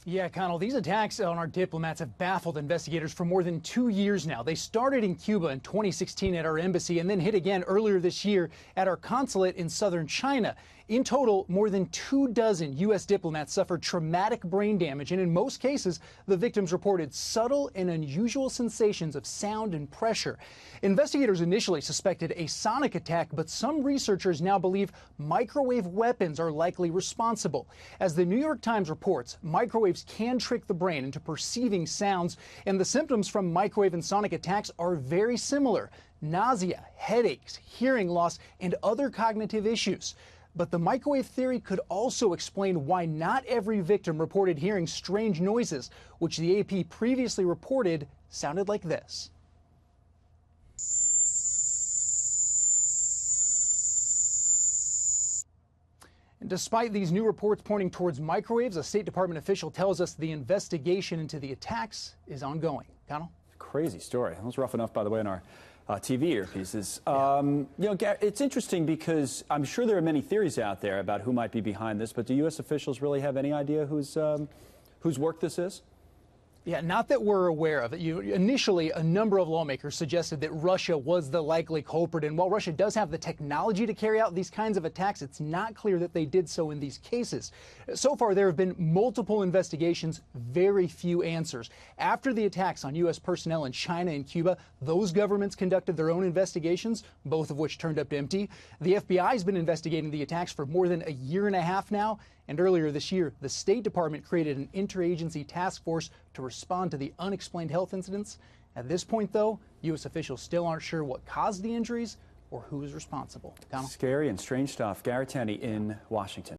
Yeah, Connell, these attacks on our diplomats have baffled investigators for more than 2 years now. They started in Cuba in 2016 at our embassy and then hit again earlier this year at our consulate in southern China. In total, more than 24 U.S. diplomats suffered traumatic brain damage, and in most cases, the victims reported subtle and unusual sensations of sound and pressure. Investigators initially suspected a sonic attack, but some researchers now believe microwave weapons are likely responsible. As the New York Times reports, microwaves can trick the brain into perceiving sounds, and the symptoms from microwave and sonic attacks are very similar: nausea, headaches, hearing loss, and other cognitive issues. But the microwave theory could also explain why not every victim reported hearing strange noises, which the AP previously reported sounded like this. And despite these new reports pointing towards microwaves, a State Department official tells us the investigation into the attacks is ongoing. Connell? Crazy story. That was rough enough, by the way, in our TV earpieces. Garrett, it's interesting because I'm sure there are many theories out there about who might be behind this, but do U.S. officials really have any idea whose work this is? Yeah, not that we're aware of it. Initially, a number of lawmakers suggested that Russia was the likely culprit. And while Russia does have the technology to carry out these kinds of attacks, it's not clear that they did so in these cases. So far, there have been multiple investigations, very few answers. After the attacks on U.S. personnel in China and Cuba, those governments conducted their own investigations, both of which turned up empty. The FBI has been investigating the attacks for more than a year and a half now. And earlier this year, the State Department created an interagency task force to respond to the unexplained health incidents. At this point, though, U.S. officials still aren't sure what caused the injuries or who is responsible. Connell? Scary and strange stuff. Garrett Tenney in Washington.